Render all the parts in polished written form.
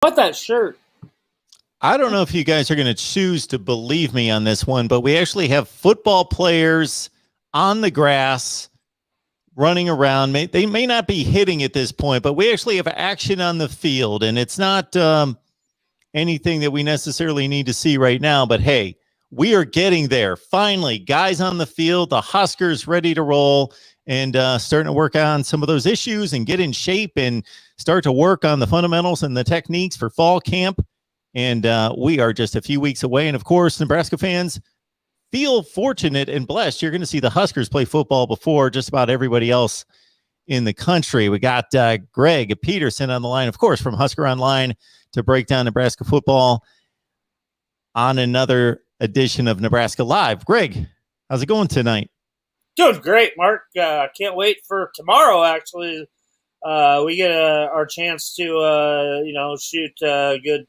What that shirt? I don't know if you guys are going to choose to believe me on this one, but we actually have football players on the grass running around. They may not be hitting at this point, but we actually have action on the field, and it's not anything that we necessarily need to see right now. But hey, we are getting there. Finally, guys on the field, the Huskers ready to roll and starting to work on some of those issues and get in shape and start to work on the fundamentals and the techniques for fall camp. And we are just a few weeks away. And of course, Nebraska fans, feel fortunate and blessed. You're going to see the Huskers play football before just about everybody else in the country. We got Greg Peterson on the line, of course, from Husker Online to break down Nebraska football on another edition of Nebraska Live. Greg, how's it going tonight? Doing great, Mark. Can't wait for tomorrow, actually. We get our chance to, shoot a good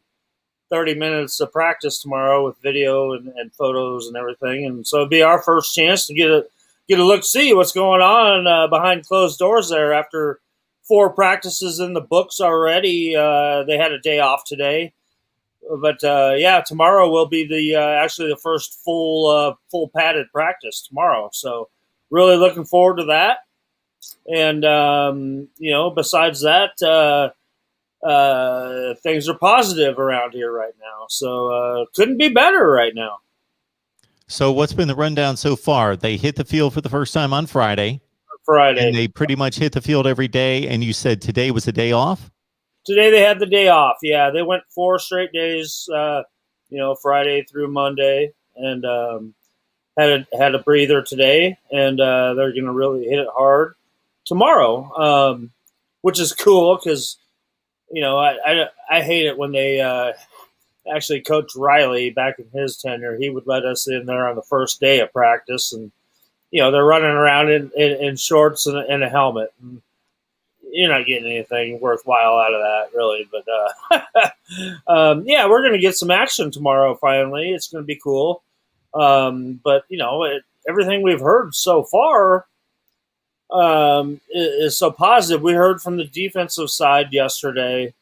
30 minutes of practice tomorrow with video and photos and everything. And so it'll be our first chance to get a look, see what's going on behind closed doors there after 4 practices in the books already. They had a day off today. But, tomorrow will be the first full padded practice tomorrow. So really looking forward to that. And, besides that, things are positive around here right now. So couldn't be better right now. So what's been the rundown so far? They hit the field for the first time on Friday. And they pretty much hit the field every day. And you said today was a day off? Today they had the day off. Yeah, they went 4 straight days, Friday through Monday. And had a breather today. And they're going to really hit it hard tomorrow, which is cool because I hate it when they actually Coach Riley back in his tenure. He would let us in there on the first day of practice, and they're running around in shorts and a helmet. And you're not getting anything worthwhile out of that, really. But we're going to get some action tomorrow. Finally, it's going to be cool. But everything we've heard so far is so positive. We heard from the defensive side yesterday,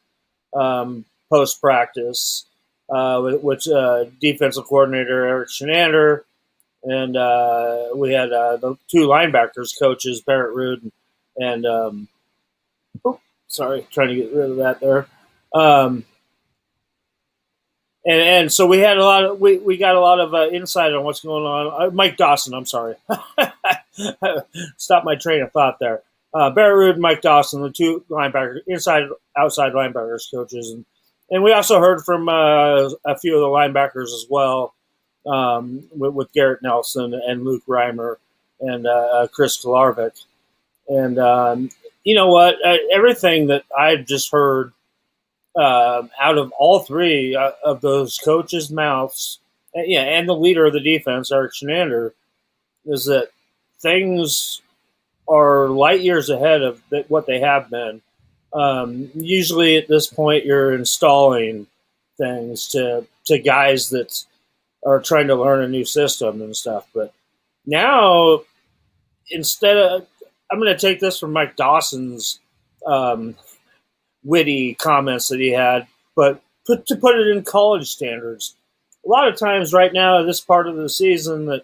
post practice, with defensive coordinator Eric Shenander, and we had the 2 linebackers coaches, Barrett Rude and trying to get rid of that there. And so we had we got a lot of insight on what's going on. Mike Dawson, I'm sorry. Stop my train of thought there. Barrett Rude and Mike Dawson, the 2 linebackers, outside linebackers coaches. And we also heard from a few of the linebackers as well, with Garrett Nelson and Luke Reimer and Chris Kolarvik. And you know what? Everything that I've just heard out of all 3 of those coaches' mouths, and the leader of the defense, Eric Shenander, is that things are light years ahead of what they have been. Usually at this point, you're installing things to guys that are trying to learn a new system and stuff. But now, instead of, I'm going to take this from Mike Dawson's witty comments that he had, but to put it in college standards. A lot of times right now, this part of the season, that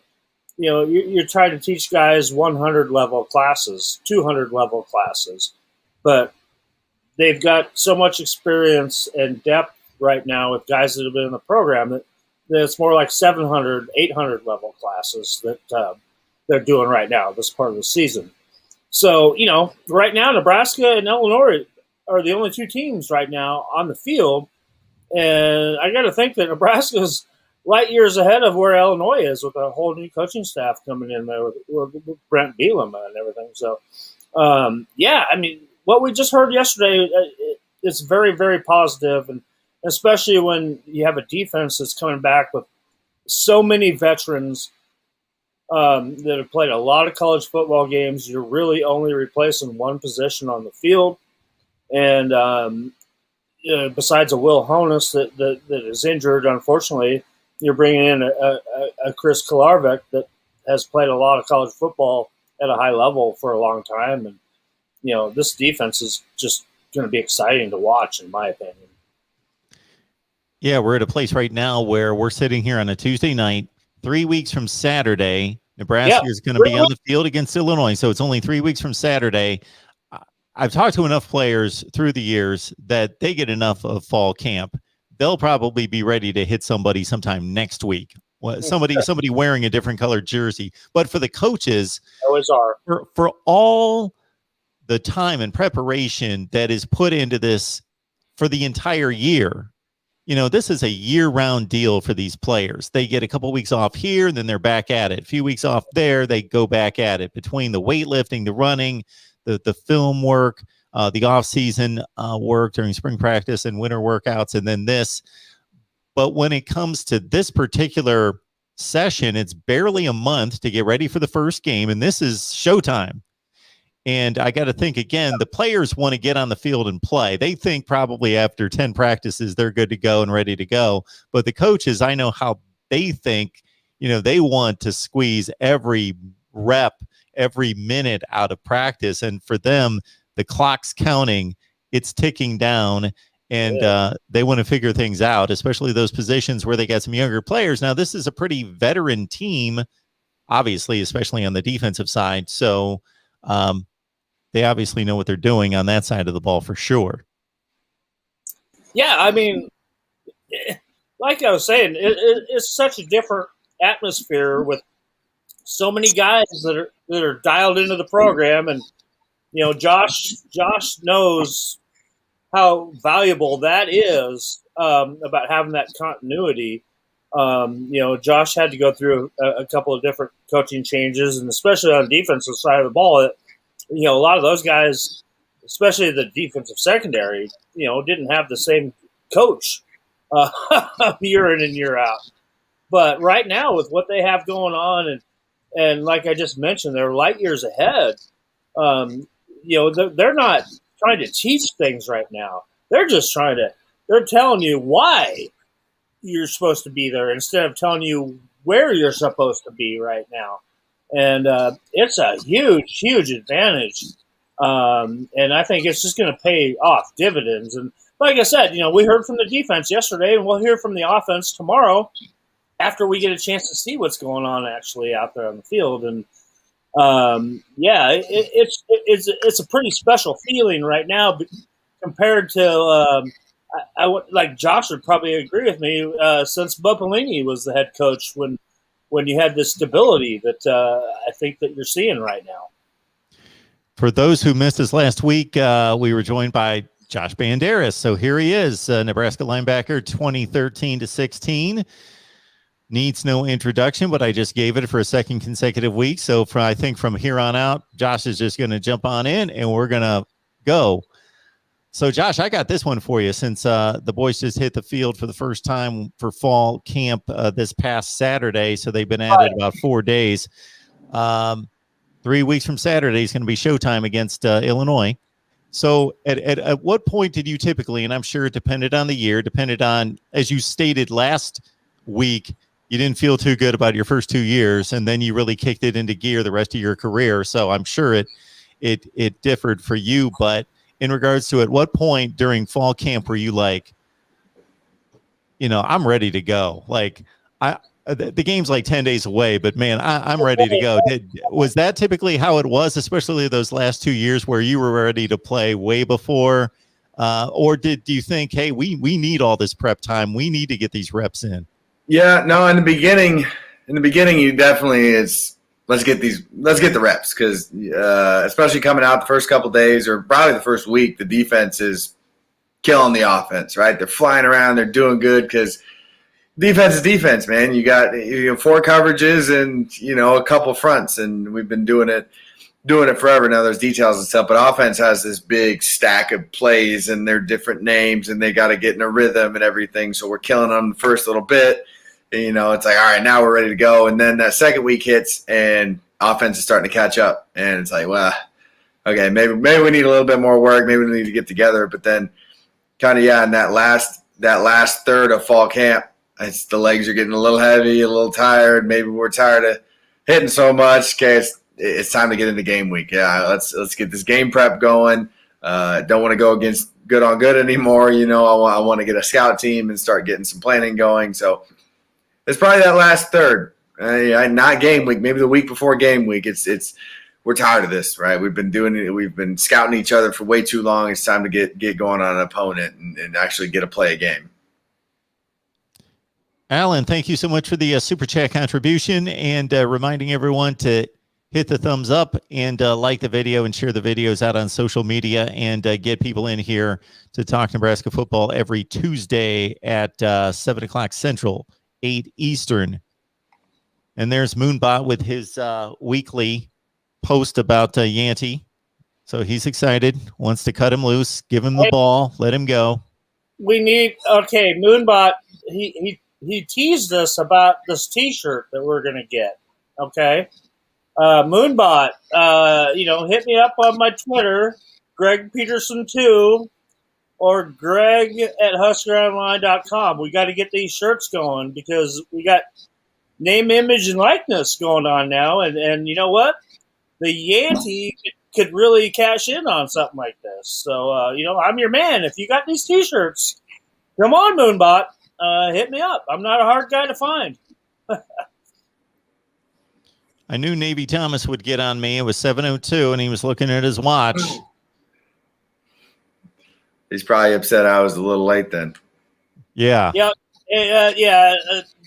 you're trying to teach guys 100 level classes, 200 level classes, but they've got so much experience and depth right now with guys that have been in the program that it's more like 700, 800 level classes that they're doing right now, this part of the season. So, right now, Nebraska and Illinois are the only 2 teams right now on the field. And I got to think that Nebraska's light years ahead of where Illinois is, with a whole new coaching staff coming in there with Brent Bielema and everything. So, what we just heard yesterday is very, very positive, and especially when you have a defense that's coming back with so many veterans that have played a lot of college football games. You're really only replacing one position on the field. And besides a Will Honus that is injured, unfortunately, you're bringing in a Chris Kolarvik that has played a lot of college football at a high level for a long time. And, this defense is just going to be exciting to watch, in my opinion. Yeah, we're at a place right now where we're sitting here on a Tuesday night. 3 weeks from Saturday, Nebraska is going to be on the field against Illinois. So it's only 3 weeks from Saturday. I've talked to enough players through the years that they get enough of fall camp. They'll probably be ready to hit somebody sometime next week. Somebody wearing a different colored jersey. But for the coaches, always are. For all the time and preparation that is put into this for the entire year, this is a year-round deal for these players. They get a couple weeks off here, and then they're back at it. A few weeks off there, they go back at it. Between the weightlifting, the running, the film work, the off-season work during spring practice and winter workouts, and then this. But when it comes to this particular session, it's barely a month to get ready for the first game, and this is showtime. And I got to think again, the players want to get on the field and play. They think probably after 10 practices, they're good to go and ready to go. But the coaches, I know how they think, they want to squeeze every rep, every minute out of practice. And for them, the clock's counting, it's ticking down, and they want to figure things out, especially those positions where they got some younger players. Now, this is a pretty veteran team, obviously, especially on the defensive side. So, they obviously know what they're doing on that side of the ball for sure. Yeah, I mean, like I was saying, it's such a different atmosphere with so many guys that are dialed into the program, and Josh knows how valuable that is about having that continuity. Josh had to go through a couple of different coaching changes, and especially on the defensive side of the ball. A lot of those guys, especially the defensive secondary, didn't have the same coach year in and year out. But right now, with what they have going on, and like I just mentioned, they're light years ahead. They're not trying to teach things right now. They're just they're telling you why you're supposed to be there instead of telling you where you're supposed to be right now. And it's a huge, huge advantage. And I think it's just going to pay off dividends. And like I said, we heard from the defense yesterday, and we'll hear from the offense tomorrow after we get a chance to see what's going on actually out there on the field. And it's a pretty special feeling right now compared to like Josh would probably agree with me since Bud Pelini was the head coach when you had this stability that I think that you're seeing right now. For those who missed us last week, we were joined by Josh Banderas. So here he is, Nebraska linebacker, 2013-16. Needs no introduction, but I just gave it for a second consecutive week. So I think from here on out, Josh is just going to jump on in, and we're going to go. So, Josh, I got this one for you since the boys just hit the field for the first time for fall camp this past Saturday. So they've been at it about 4 days. 3 weeks from Saturday is going to be showtime against Illinois. So at what point did you typically, and I'm sure it depended on the year, depended on, as you stated last week, you didn't feel too good about your first 2 years, and then you really kicked it into gear the rest of your career. So I'm sure it differed for you, but in regards to at what point during fall camp were you like, I'm ready to go? Like the game's like 10 days away, but man, I'm ready to go. Was that typically how it was, especially those last 2 years where you were ready to play way before? Or do you think, hey, we need all this prep time. We need to get these reps in? Yeah, no, in the beginning, you definitely let's get the reps, because especially coming out the first couple days or probably the first week, the defense is killing the offense, right? They're flying around, they're doing good because defense is defense, man. You got 4 coverages and a couple fronts, and we've been doing it forever. Now there's details and stuff, but offense has this big stack of plays and they're different names and they got to get in a rhythm and everything. So we're killing them the first little bit. And, it's like, all right, now we're ready to go. And then that second week hits and offense is starting to catch up. And it's like, well, okay, maybe we need a little bit more work. Maybe we need to get together. But then kind of, in that last third of fall camp, the legs are getting a little heavy, a little tired. Maybe we're tired of hitting so much. Okay, it's time to get into game week. Yeah, let's get this game prep going. Don't want to go against good on good anymore. I want to get a scout team and start getting some planning going. So it's probably that last third, not game week, maybe the week before game week. We're tired of this, right? We've been doing it. We've been scouting each other for way too long. It's time to get going on an opponent and actually get to play a game. Alan, thank you so much for the Super Chat contribution and reminding everyone to hit the thumbs up and like the video and share the videos out on social media and get people in here to talk Nebraska football every Tuesday at 7 o'clock Central, 8 Eastern. And there's Moonbot with his weekly post about Yanti. So he's excited, wants to cut him loose, give him the ball, let him go. Moonbot, he teased us about this T-shirt that we're going to get, okay? Moonbot, hit me up on my Twitter, Greg Peterson 2, or Greg at HuskerOnline.com. We got to get these shirts going because we got name, image, and likeness going on now. And you know what? The Yanti could really cash in on something like this. So, I'm your man. If you got these T-shirts, come on, Moonbot. Hit me up. I'm not a hard guy to find. I knew Navy Thomas would get on me. It was 7:02, and he was looking at his watch. He's probably upset I was a little late then. Yeah.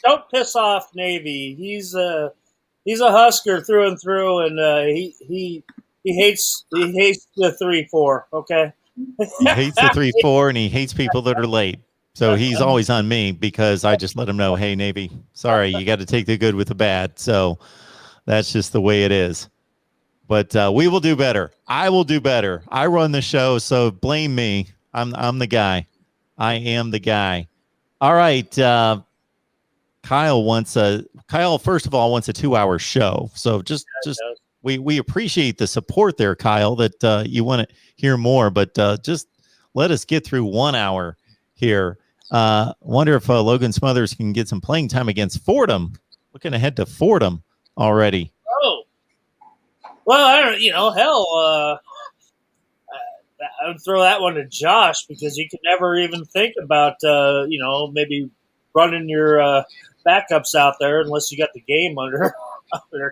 Don't piss off Navy. He's a Husker through and through, and he hates the 3-4. Okay. He hates the 3-4, and he hates people that are late. So he's always on me because I just let him know, hey, Navy, sorry, you got to take the good with the bad. So that's just the way it is. But we will do better. I will do better. I run the show, so blame me. I'm the guy. I am the guy. All right. Kyle, first of all, wants a 2-hour show. So we appreciate the support there, Kyle, that you want to hear more, but just let us get through 1 hour here. Wonder if Logan Smothers can get some playing time against Fordham. Looking ahead to Fordham already. Oh, well, I don't. Hell, I would throw that one to Josh because you could never even think about maybe running your backups out there unless you got the game under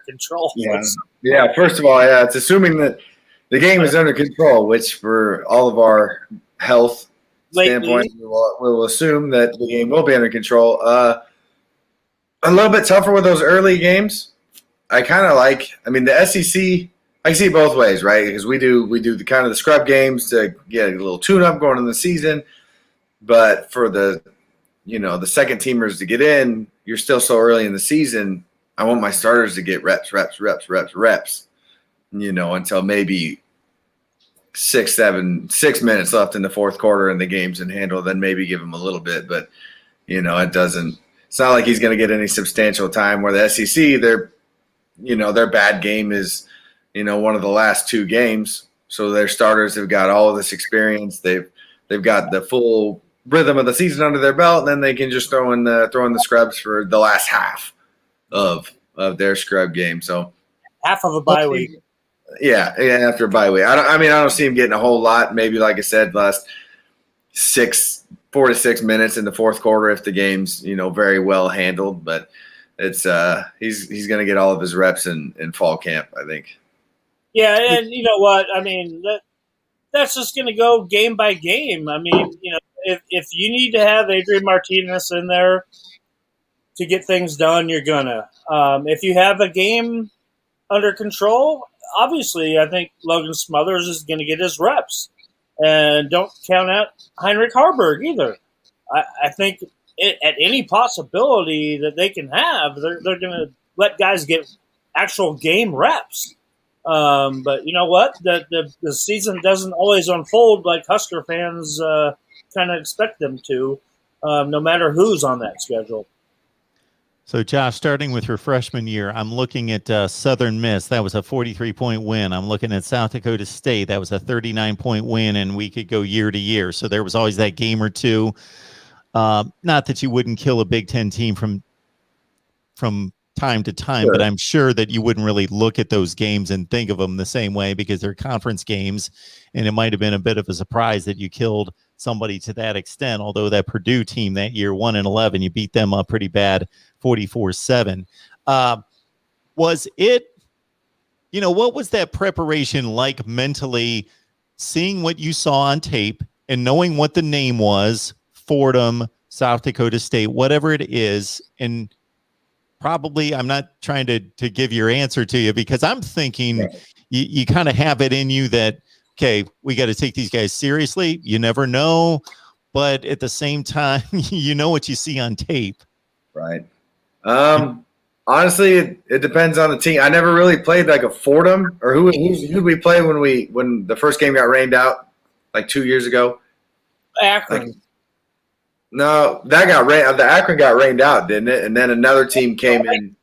control. Yeah. First of all, it's assuming that the game is under control, which for all of our health standpoint, we'll assume that the game will be under control. A little bit tougher with those early games. I kind of the SEC. I see it both ways, right? Because we do the kind of the scrub games to get a little tune-up going in the season. But for the second teamers to get in, you're still so early in the season. I want my starters to get reps, until maybe 6 minutes left in the fourth quarter and the game's in handle, then maybe give him a little bit. But, it's not like he's going to get any substantial time where the SEC, their bad game is, one of the last 2 games. So their starters have got all of this experience. They've got the full rhythm of the season under their belt, and then they can just throw in the scrubs for the last half of their scrub game. So half of a bye week. Yeah, after a bye week. I don't see him getting a whole lot. Maybe, like I said, last 4 to 6 minutes in the fourth quarter if the game's very well handled. But it's he's going to get all of his reps in fall camp, I think. Yeah, and you know what? That's just going to go game by game. If you need to have Adrian Martinez in there to get things done, you're gonna. If you have a game under control, obviously, I think Logan Smothers is going to get his reps. And don't count out Heinrich Harburg either. I think at any possibility that they can have, they're going to let guys get actual game reps. But you know what? The season doesn't always unfold like Husker fans kind of expect them to, no matter who's on that schedule. So, Josh, starting with your freshman year, I'm looking at Southern Miss. That was a 43-point win. I'm looking at South Dakota State. That was a 39-point win, and we could go year to year. So there was always that game or two. Not that you wouldn't kill a Big Ten team from time to time, Sure. but I'm sure that you wouldn't really look at those games and think of them the same way because they're conference games, and it might have been a bit of a surprise that you killed somebody to that extent. Although that Purdue team that year, 1-11, you beat them up pretty bad, 44-7. Was it? What was that preparation like mentally, seeing what you saw on tape and knowing what the name was, Fordham, South Dakota State, whatever it is, and probably I'm not trying to give your answer to you because I'm thinking Right. you kind of have it in you that, okay, we got to take these guys seriously. You never know, but at the same time, you know what you see on tape. Right. Honestly, it depends on the team. I never really played like a Fordham or who did we play when the first game got rained out like 2 years ago? Akron. No, that got rained. The Akron got rained out, didn't it? And then another team came in.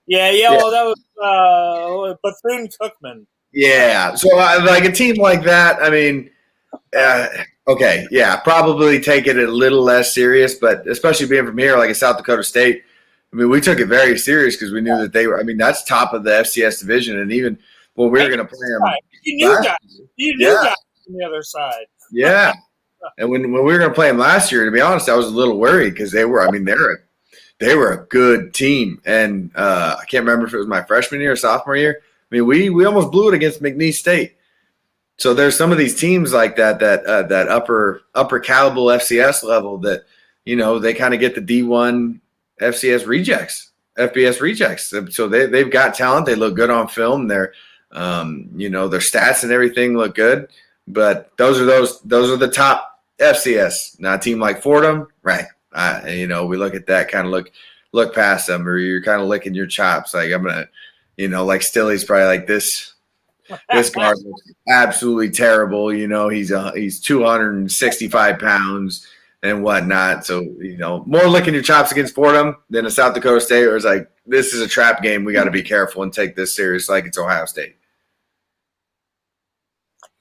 Yeah. Well, that was Bethune-Cookman. Yeah. So like a team like that, I mean, okay, yeah, probably take it a little less serious, but especially being from here, like in South Dakota State, I mean, we took it very serious because we knew that they were. I mean, that's top of the FCS division, and even when we were going to play them, you knew guys on the other side. Yeah, and when we were going to play them last year, to be honest, I was a little worried because they were. I mean, they were a good team, and I can't remember if it was my freshman year or sophomore year. I mean, we almost blew it against McNeese State. So there's some of these teams like that upper caliber FCS level that they kind of get the D1 FCS rejects, FBS rejects. So they've got talent. They look good on film. Their their stats and everything look good. But those are the top FCS. Now a team like Fordham, right? We look at that, kind of look past them, or you're kind of licking your chops. Like I'm gonna, like Stilly's probably like this. This guard looks absolutely terrible. He's 265 pounds and whatnot. So, more licking your chops against Fordham than a South Dakota State, or it's like, this is a trap game. We got to be careful and take this serious like it's Ohio State.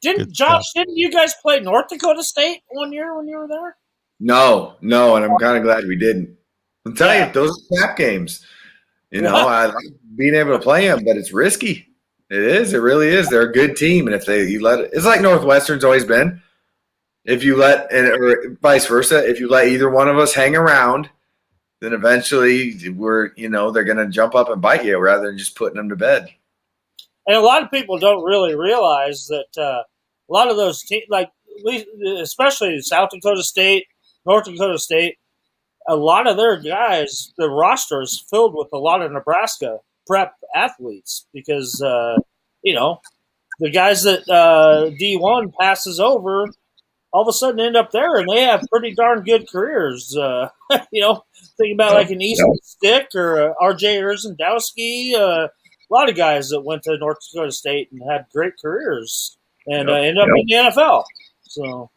Didn't you guys play North Dakota State one year when you were there? No, and I'm kind of glad we didn't. I'm telling you, those are trap games. I like being able to play them, but it's risky. It is. It really is. They're a good team, and if you let it, it's like Northwestern's always been. If you or vice versa, if you let either one of us hang around, then eventually they're going to jump up and bite you rather than just putting them to bed. And a lot of people don't really realize that a lot of those teams, especially South Dakota State, North Dakota State, a lot of their guys, the roster is filled with a lot of Nebraska prep athletes because, the guys that D1 passes over all of a sudden end up there and they have pretty darn good careers. Think about like an Easton Stick or R.J. Erzendowski, a lot of guys that went to North Dakota State and had great careers and ended up in the NFL. So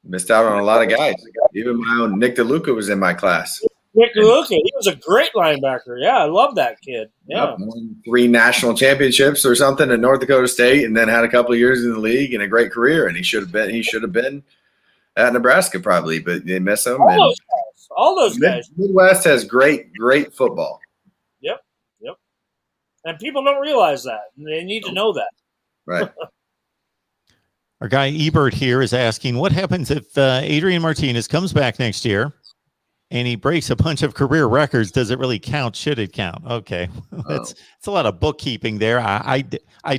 missed out on a lot of guys. Even my own Nick DeLuca was in my class. Nick DeLuca, he was a great linebacker. Yeah, I love that kid. Yeah, won 3 national championships or something in North Dakota State, and then had a couple of years in the league and a great career. And he should have been at Nebraska probably, but they miss him. All those guys. Midwest has great football. Yep. And people don't realize that. They need to know that. Right. Our guy Ebert here is asking, what happens if Adrian Martinez comes back next year and he breaks a bunch of career records? Does it really count? Should it count? Okay. It's a lot of bookkeeping there. I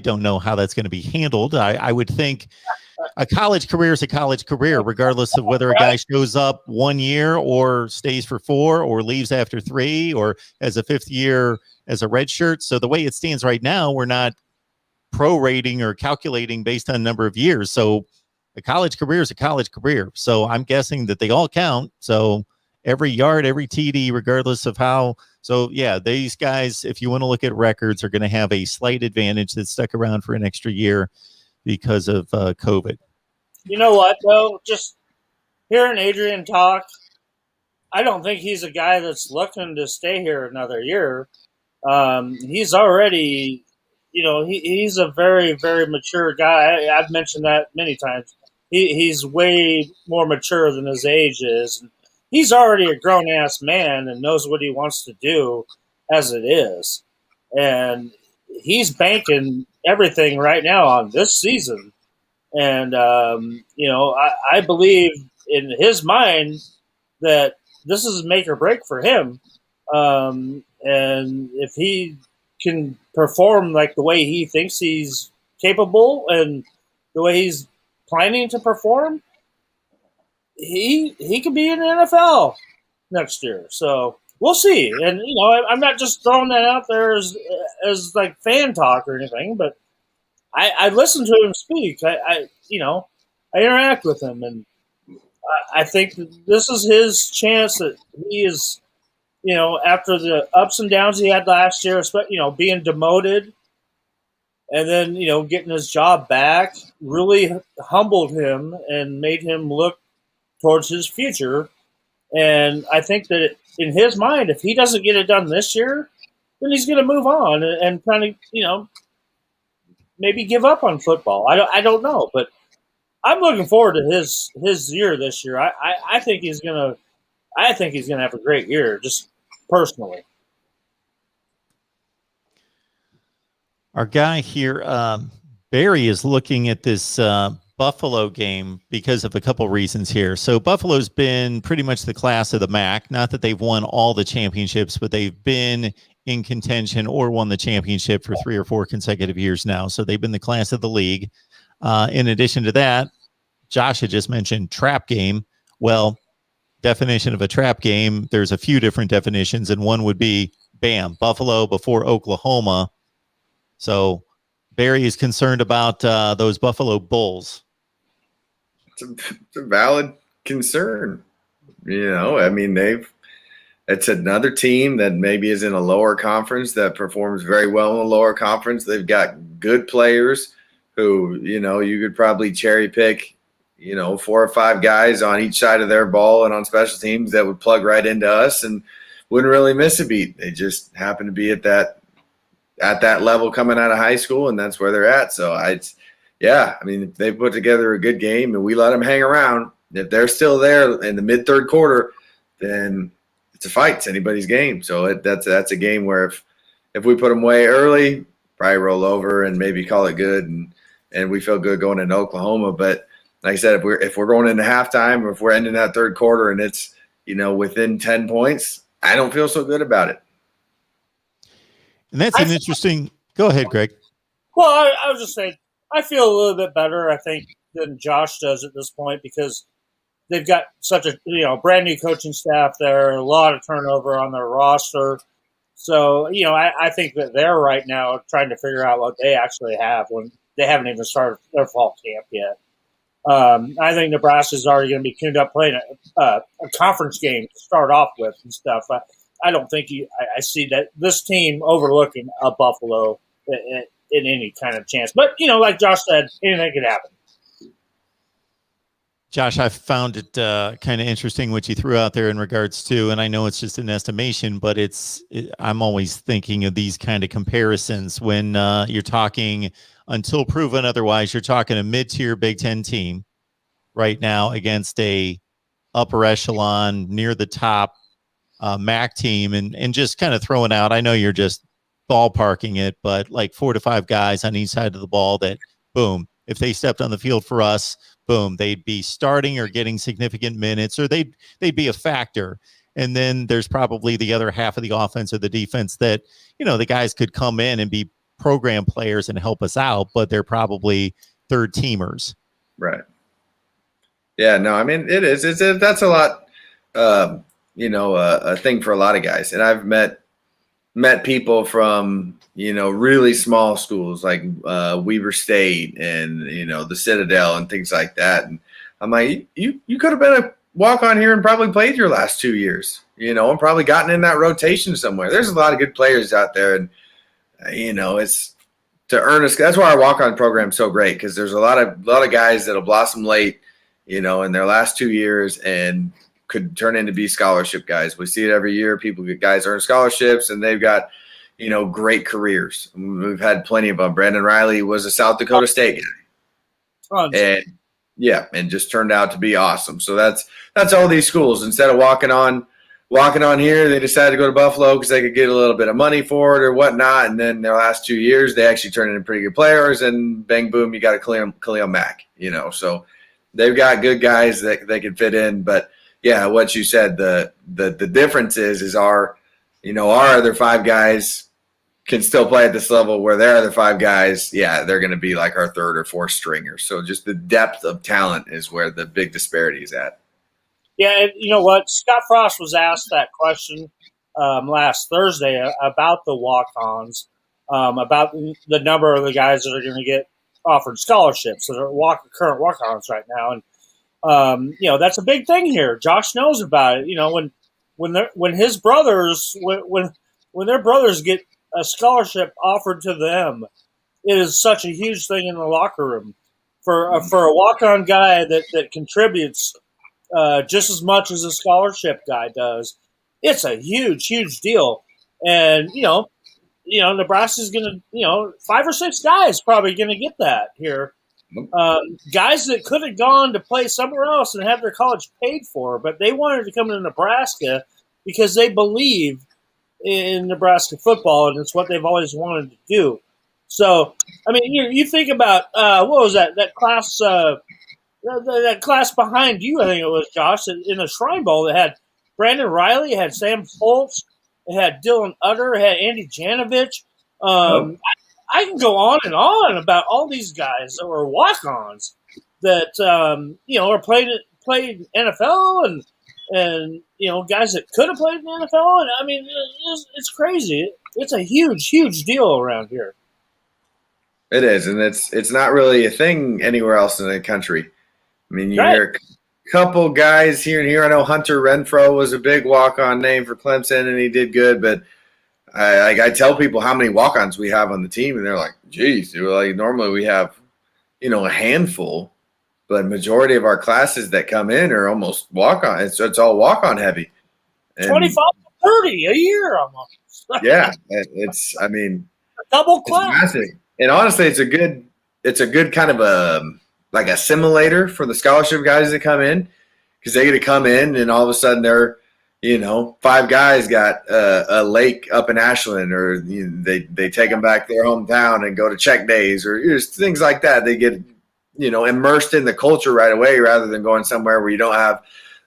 don't know how that's going to be handled. I would think a college career is a college career, regardless of whether a guy shows up 1 year or stays for 4 or leaves after 3 or as a 5th year as a red shirt. So the way it stands right now, we're not prorating or calculating based on number of years. So a college career is a college career. So I'm guessing that they all count. So every yard, every TD, regardless of how. So yeah, these guys, if you want to look at records, are going to have a slight advantage that stuck around for an extra year because of COVID. You know what, though? Just hearing Adrian talk, I don't think he's a guy that's looking to stay here another year. He's already, he's a very, very mature guy. I've mentioned that many times. He's way more mature than his age is. he's already a grown ass man and knows what he wants to do as it is, and he's banking everything right now on this season. And I believe in his mind that this is make or break for him. And if he can perform like the way he thinks he's capable and the way he's planning to perform, he could be in the NFL next year. So we'll see. And I'm not just throwing that out there as like fan talk or anything, but I listen to him speak. I interact with him, and I think that this is his chance that he is, after the ups and downs he had last year, being demoted and then, getting his job back really humbled him and made him look towards his future. And I think that in his mind, if he doesn't get it done this year, then he's going to move on and kind of, maybe give up on football. I don't know, but I'm looking forward to his year this year. I think he's gonna have a great year, just personally. Our guy here, Barry, is looking at this Buffalo game because of a couple reasons here. So Buffalo's been pretty much the class of the MAC. Not that they've won all the championships, but they've been in contention or won the championship for 3 or 4 consecutive years now. So they've been the class of the league. In addition to that, Josh had just mentioned trap game. Well, definition of a trap game, there's a few different definitions, and one would be, bam, Buffalo before Oklahoma. So Barry is concerned about those Buffalo Bulls. It's a valid concern. I mean, it's another team that maybe is in a lower conference that performs very well in a lower conference. They've got good players who, you could probably cherry pick, 4 or 5 guys on each side of their ball and on special teams that would plug right into us and wouldn't really miss a beat. They just happen to be at that level coming out of high school, and that's where they're at. So if they put together a good game and we let them hang around, if they're still there in the mid-third quarter, then it's a fight. It's anybody's game. So that's a game where if we put them away early, probably roll over and maybe call it good, and we feel good going into Oklahoma. But like I said, if we're going into halftime or if we're ending that third quarter and it's within 10 points, I don't feel so good about it. And that's an interesting. Go ahead, Greg. Well, I was just saying, I feel a little bit better, I think, than Josh does at this point because they've got such a brand new coaching staff there, a lot of turnover on their roster. So, I think that they're right now trying to figure out what they actually have when they haven't even started their fall camp yet. I think Nebraska's already going to be tuned up playing a conference game to start off with and stuff. I don't think I see that this team overlooking a Buffalo in any kind of chance. But, like Josh said, anything could happen. Josh, I found it kind of interesting what you threw out there in regards to, and I know it's just an estimation, but I'm always thinking of these kind of comparisons when you're talking, until proven otherwise, you're talking a mid-tier Big Ten team right now against a upper echelon, near the top MAC team, and just kind of throwing out, I know you're just ballparking it, but like 4 to 5 guys on each side of the ball that, boom, if they stepped on the field for us, boom, they'd be starting or getting significant minutes, or they'd be a factor. And then there's probably the other half of the offense or the defense that, the guys could come in and be program players and help us out, but they're probably third teamers. Right. Yeah, no, I mean, it is. That's a lot, a thing for a lot of guys. And I've met people from, really small schools like Weber State and, the Citadel and things like that. And I'm like, you could have been a walk-on here and probably played your last 2 years, and probably gotten in that rotation somewhere. There's a lot of good players out there. And, it's to earn a – that's why our walk-on program is so great, because there's a lot of guys that'll blossom late, in their last 2 years and could turn into be scholarship guys. We see it every year. Guys earn scholarships, and they've got – great careers. We've had plenty of them. Brandon Riley was a South Dakota State guy. And Yeah, and just turned out to be awesome. So that's all these schools. Instead of walking on here, they decided to go to Buffalo because they could get a little bit of money for it or whatnot. And then their last 2 years, they actually turned into pretty good players. And bang, boom, you got a Khalil Mack. So they've got good guys that they can fit in. But yeah, what you said, the difference is our other five guys can still play at this level, where their other five guys, they're going to be like our third or fourth stringers. So just the depth of talent is where the big disparity is at. Yeah, and you know what? Scott Frost was asked that question last Thursday about the walk-ons, about the number of the guys that are going to get offered scholarships that are current walk-ons right now. And that's a big thing here. Josh knows about it. When his brothers when their brothers get a scholarship offered to them, it is such a huge thing in the locker room for a walk-on guy that contributes just as much as a scholarship guy does. It's a huge deal. And Nebraska's going to 5 or 6 guys probably going to get that here. Guys that could have gone to play somewhere else and have their college paid for, but they wanted to come to Nebraska because they believe in Nebraska football, and it's what they've always wanted to do. So, I mean, you think about what was that class? That class behind you, I think it was, Josh, in the Shrine Bowl that had Brandon Riley, it had Sam Foltz, it had Dylan Utter, it had Andy Janovich. I can go on and on about all these guys that were walk-ons that are played NFL and guys that could have played in the NFL. And I mean, it's crazy. It's a huge deal around here. It is, and it's not really a thing anywhere else in the country. I mean, you hear a couple guys here and here. I know Hunter Renfro was a big walk-on name for Clemson, and he did good. But I tell people how many walk-ons we have on the team, and they're like, "Geez, like normally we have, a handful." But majority of our classes that come in are almost walk-on. It's all walk-on heavy. And 25 to 30 a year almost. Yeah, it's a double class. Massive. And honestly, it's a good kind of a simulator for the scholarship guys that come in, because they get to come in and all of a sudden they're 5 guys got a lake up in Ashland, or they take them back to their hometown and go to check days, or things like that. They get immersed in the culture right away, rather than going somewhere where you don't have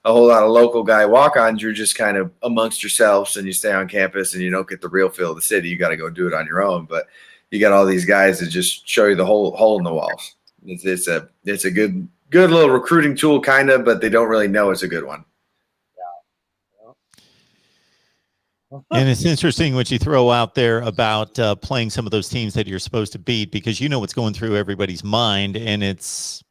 a whole lot of local guy walk-ons. You're just kind of amongst yourselves, and you stay on campus and you don't get the real feel of the city. You got to go do it on your own. But you got all these guys that just show you the whole hole in the walls. It's a good little recruiting tool, kind of, but they don't really know it's a good one. And it's interesting what you throw out there about playing some of those teams that you're supposed to beat, because what's going through everybody's mind, and it's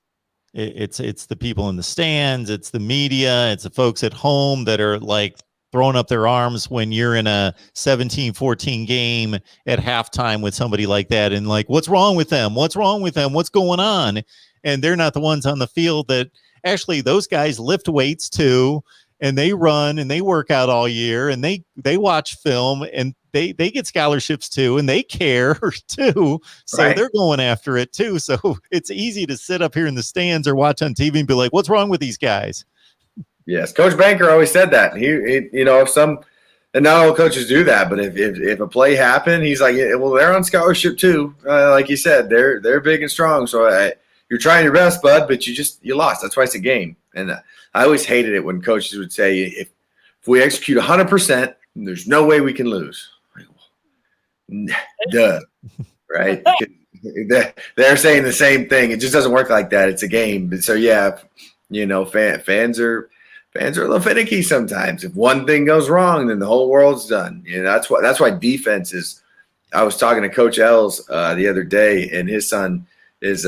the people in the stands, it's the media, it's the folks at home that are like throwing up their arms when you're in a 17-14 game at halftime with somebody like that, and like, what's wrong with them? What's wrong with them? What's going on? And they're not the ones on the field. That actually, those guys lift weights too, and they run and they work out all year, and they watch film, and they get scholarships too, and they care too. So right. They're going after it too. So it's easy to sit up here in the stands or watch on TV and be like, what's wrong with these guys? Yes, Coach Banker always said that. And not all coaches do that, but if a play happened, he's like, well, they're on scholarship too. Like you said, they're big and strong. So you're trying your best, bud, but you lost. That's why it's a game. And I always hated it when coaches would say, if we execute 100%, there's no way we can lose. Duh, right? They're saying the same thing. It just doesn't work like that. It's a game. So yeah, fans are a little finicky sometimes. If one thing goes wrong, then the whole world's done. That's why defense is. I was talking to Coach Els the other day, and his son is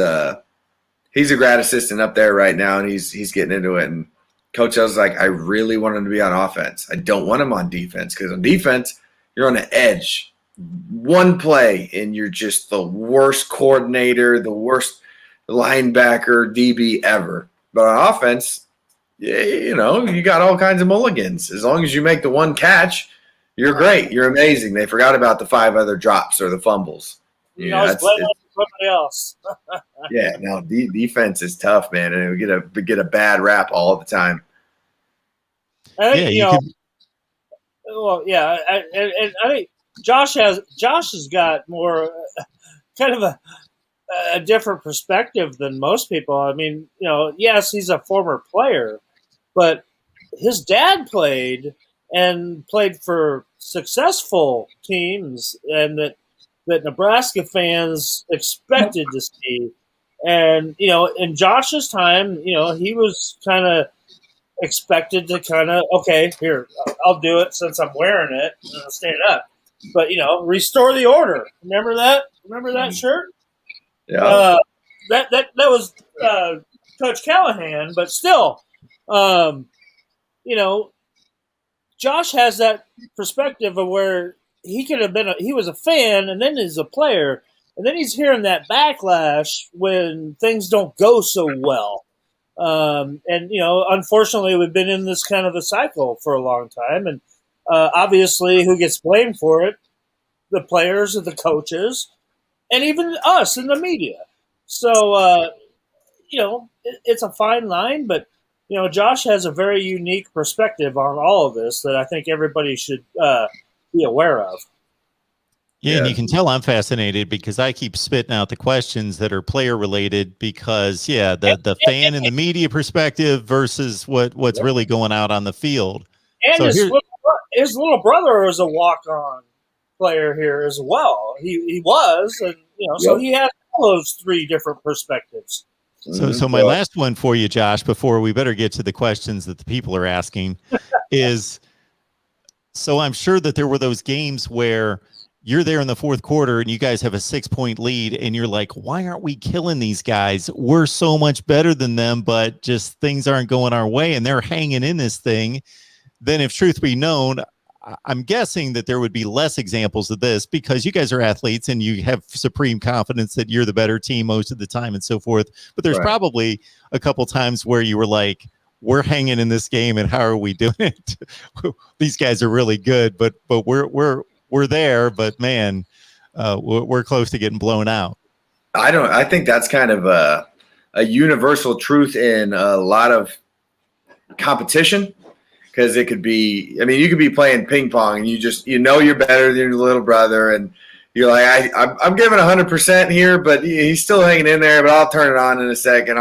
he's a grad assistant up there right now, and he's getting into it. And Coach Els is like, I really want him to be on offense. I don't want him on defense, because on defense you're on the edge. One play and you're just the worst coordinator, the worst linebacker, DB ever. But on offense, you got all kinds of mulligans. As long as you make the one catch, you're great. You're amazing. They forgot about the 5 other drops or the fumbles. It's somebody else. Yeah, no, defense is tough, man, and we get a bad rap all the time. I think, Yeah, well, yeah, and I think Josh has got more kind of a different perspective than most people. I mean, yes, he's a former player, but his dad played for successful teams, and that Nebraska fans expected to see. And in Josh's time, he was kind of expected to okay, here, I'll do it since I'm wearing it and I'll stand up. But restore the order. Remember that? Remember that shirt? Yeah. That was Coach Callahan, but still, Josh has that perspective of where he could have been. He was a fan, and then he's a player, and then he's hearing that backlash when things don't go so well. And unfortunately, we've been in this kind of a cycle for a long time, and obviously, who gets blamed for it? The players, or the coaches, and even us in the media. So, it's a fine line, but Josh has a very unique perspective on all of this that I think everybody should be aware of. Yeah, and you can tell I'm fascinated because I keep spitting out the questions that are player related because, the fan and the media perspective versus what's really going out on the field. And so his little brother is a walk-on player here as well. He was, and so he has all those three different perspectives. So my last one for you, Josh, before we better get to the questions that the people are asking, is so I'm sure that there were those games where you're there in the fourth quarter and you guys have a 6-point lead and you're like, why aren't we killing these guys? We're so much better than them, but just things aren't going our way and they're hanging in this thing. Then if truth be known, I'm guessing that there would be less examples of this because you guys are athletes and you have supreme confidence that you're the better team most of the time and so forth. But there's probably a couple times where you were like, we're hanging in this game and how are we doing it? These guys are really good, but we're there, but man, we're close to getting blown out. I think that's kind of a universal truth in a lot of competition. Because it could be, you could be playing ping pong and you're better than your little brother. And you're like, I'm giving 100% here, but he's still hanging in there, but I'll turn it on in a second.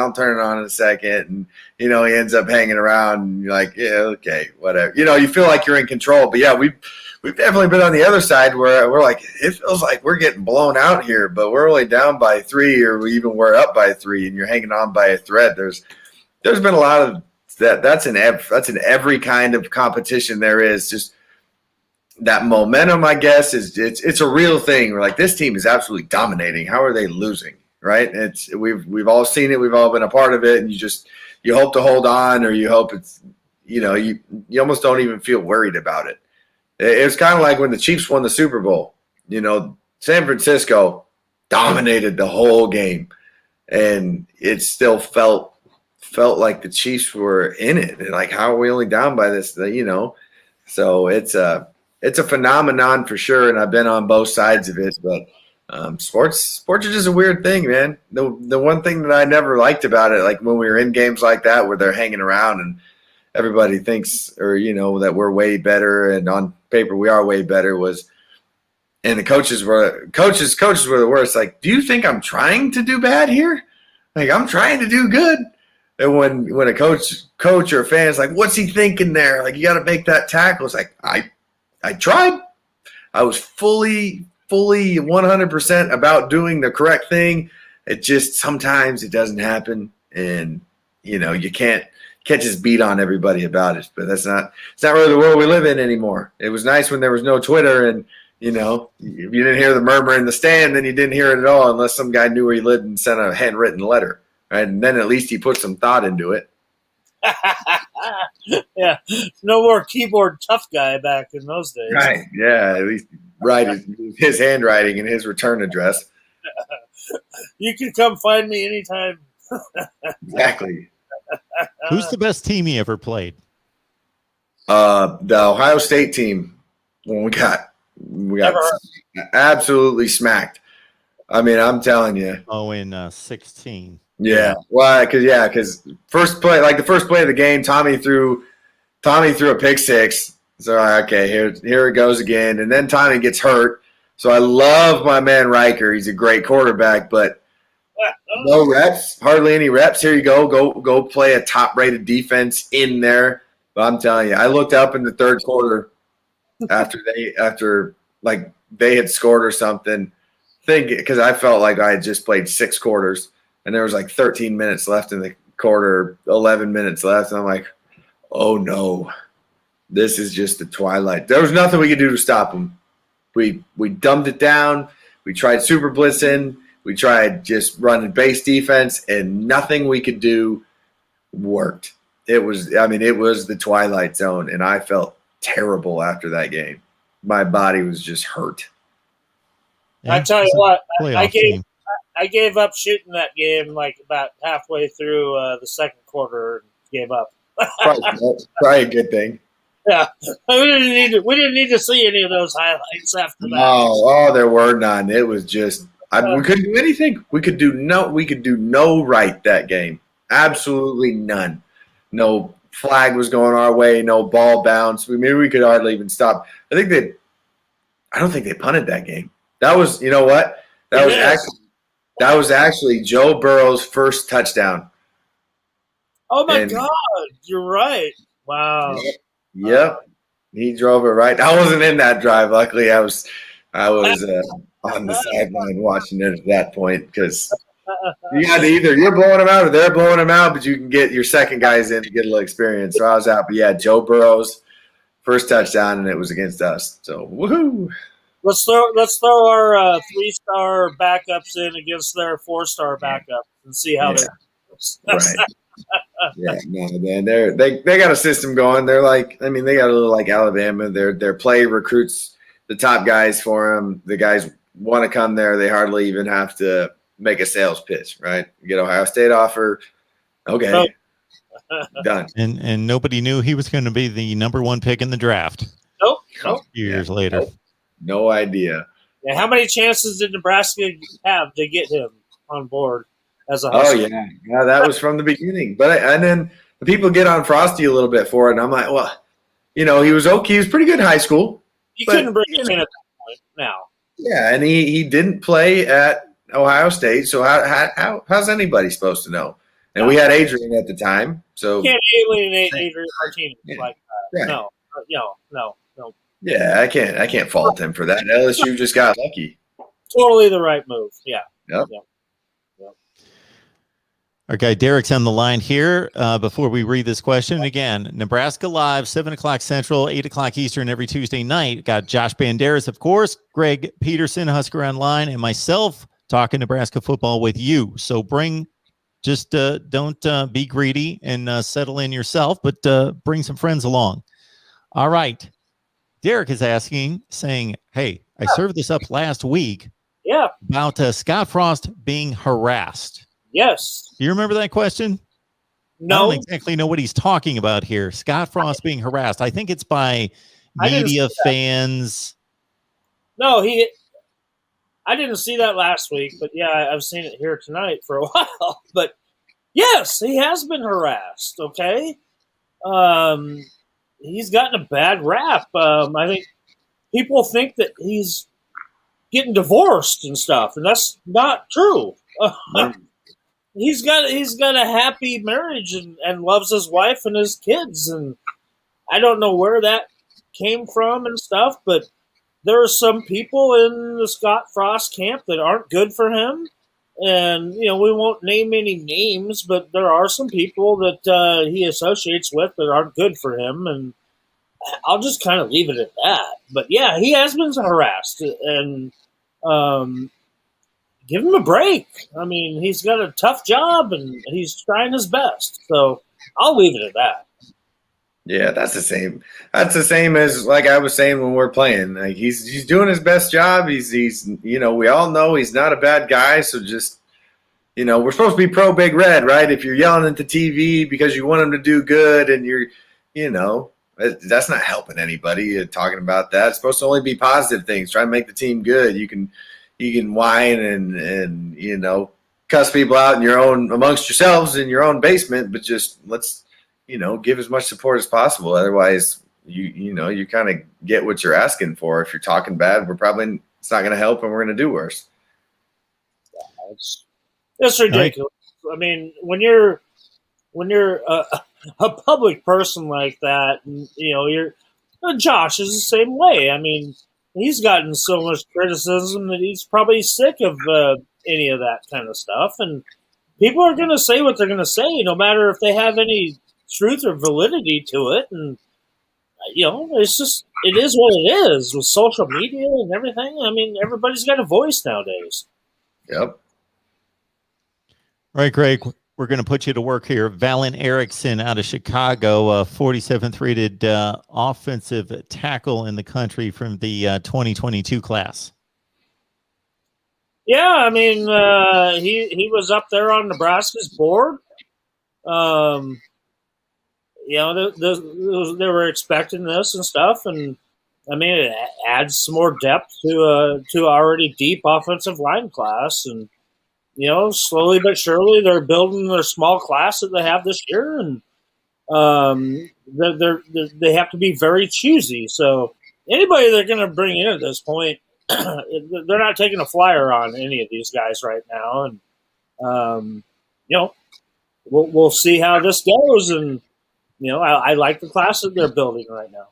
And, he ends up hanging around and you're like, yeah, okay, whatever. You feel like you're in control. But yeah, we've definitely been on the other side where we're like, it feels like we're getting blown out here, but we're only down by 3 or we're up by 3 and you're hanging on by a thread. There's been a lot of, that's in every kind of competition there is. Just that momentum, I guess, it's a real thing. We're like, this team is absolutely dominating. How are they losing? Right? We've all seen it. We've all been a part of it, and you hope to hold on, or you hope it's you almost don't even feel worried about it. It was kind of like when the Chiefs won the Super Bowl. San Francisco dominated the whole game, and it still felt like the Chiefs were in it. And like, how are we only down by this? So it's a phenomenon for sure. And I've been on both sides of it, but sports are just a weird thing, man. The one thing that I never liked about it, like when we were in games like that, where they're hanging around and everybody thinks, or, that we're way better. And on paper, we are way better and the coaches were the worst. Like, do you think I'm trying to do bad here? Like, I'm trying to do good. And when a coach or a fan is like, what's he thinking there? Like, you got to make that tackle. It's like, I tried. I was fully 100% about doing the correct thing. It just, sometimes it doesn't happen. And, you can't just beat on everybody about it. But it's not really the world we live in anymore. It was nice when there was no Twitter and, if you didn't hear the murmur in the stand, then you didn't hear it at all unless some guy knew where he lived and sent a handwritten letter. Right? And then at least he put some thought into it. Yeah, no more keyboard tough guy back in those days. Right? Yeah, at least write his handwriting in his return address. You can come find me anytime. Exactly. Who's the best team he ever played? The Ohio State team. When we got absolutely smacked. I mean, I'm telling you. Oh, in 16. Yeah. Why? Because first play, like the first play of the game, Tommy threw a pick six. So okay, here it goes again, and then Tommy gets hurt. So I love my man Riker. He's a great quarterback, but no reps, hardly any reps. Here you go play a top-rated defense in there. But I'm telling you, I looked up in the third quarter after they had scored or something, because I felt like I had just played 6 quarters, and there was like 13 minutes left in the quarter, 11 minutes left, and I'm like, oh no, this is just the twilight. There was nothing we could do to stop them. We dumbed it down. We tried super blitzing. We tried just running base defense, and nothing we could do worked. It was the twilight zone, and I felt terrible after that game. My body was just hurt. Yeah, I tell you what, I gave gave up shooting that game like about halfway through the second quarter and gave up. Probably a good thing. Yeah, we didn't need to see any of those highlights after that. Oh, there were none. It was just we couldn't do anything. We could do no right that game. Absolutely none. No flag was going our way. No ball bounce. Maybe we could hardly even stop. I don't think they punted that game. That was, you know what? That was actually Joe Burrow's first touchdown. Oh my God, you're right. Wow. Yep. He drove it right. I wasn't in that drive. Luckily, I was on the sideline watching it at that point, because you had to either you're blowing them out or they're blowing them out, but you can get your second guys in to get a little experience. So I was out. But yeah, Joe Burrow's first touchdown, and it was against us. So woohoo! Let's throw our 3-star backups in against their 4-star backups and see how they. Right. Yeah, no, man, they got a system going. They're like, they got a little like Alabama. Their play recruits the top guys for them. The guys want to come there. They hardly even have to make a sales pitch, right? Get Ohio State offer. Okay, done. And nobody knew he was going to be the number 1 pick in the draft. Nope. A few years later. No idea. Yeah, how many chances did Nebraska have to get him on board as a Husker? Yeah, that was from the beginning. And then the people get on Frosty a little bit for it, and I'm like, well, he was okay. He was pretty good in high school. You couldn't bring him in at that point now. Yeah, and he didn't play at Ohio State, so how's anybody supposed to know? And we had Adrian at the time, so you can't alienate Adrian Martinez like that. Right. No. Yeah, I can't fault him for that. LSU just got lucky. Totally the right move. Yeah. Yep. Our guy Derek's on the line here. Before we read this question again, Nebraska Live, 7:00 Central, 8:00 Eastern every Tuesday night. Got Josh Banderas, of course, Greg Peterson, Husker Online, and myself talking Nebraska football with you. So don't be greedy and settle in yourself, but bring some friends along. All right. Derek is saying, hey, I served this up last week. Yeah. About Scott Frost being harassed. Yes. Do you remember that question? No. I don't exactly know what he's talking about here. Scott Frost being harassed. I think it's by media fans. No, I didn't see that last week, but yeah, I've seen it here tonight for a while. But yes, he has been harassed. Okay. He's gotten a bad rap. I think people think that he's getting divorced and stuff, and that's not true. He's got a happy marriage and loves his wife and his kids, and I don't know where that came from and stuff, but there are some people in the Scott Frost camp that aren't good for him. And, we won't name any names, but there are some people that he associates with that aren't good for him. And I'll just kind of leave it at that. But, yeah, he has been harassed. And give him a break. He's got a tough job, and he's trying his best. So I'll leave it at that. Yeah, that's the same. That's the same as like I was saying when we're playing. Like he's doing his best job. He's we all know he's not a bad guy. So just we're supposed to be pro Big Red, right? If you're yelling at the TV because you want him to do good, and you're that's not helping anybody. Talking about that, it's supposed to only be positive things. Try to make the team good. You can whine and cuss people out amongst yourselves in your own basement, but just let's give as much support as possible. Otherwise, you kind of get what you're asking for. If you're talking bad, it's not going to help, and we're going to do worse. It's ridiculous. Right. I mean, when you're a public person like that, and Josh is the same way. I mean, he's gotten so much criticism that he's probably sick of any of that kind of stuff, and people are going to say what they're going to say, no matter if they have any truth or validity to it. And it is what it is with social media and everything. I mean, everybody's got a voice nowadays. Yep. All right, Greg, we're going to put you to work here. Valen Erickson out of Chicago, 47th rated offensive tackle in the country from the 2022 class. Yeah, I mean, he was up there on Nebraska's board. They were expecting this and stuff, and I mean, it adds some more depth to already deep offensive line class, and slowly but surely they're building their small class that they have this year, and they have to be very choosy. So anybody they're going to bring in at this point, they're not taking a flyer on any of these guys right now, and we'll see how this goes. And I like the class that they're building right now.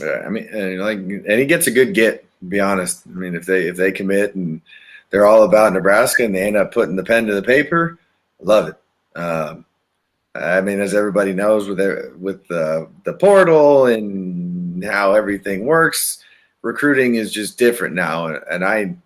I mean, and he gets a good get. To be honest, I mean, if they commit and they're all about Nebraska and they end up putting the pen to the paper, I love it. I mean, as everybody knows, with the portal and how everything works, recruiting is just different now. And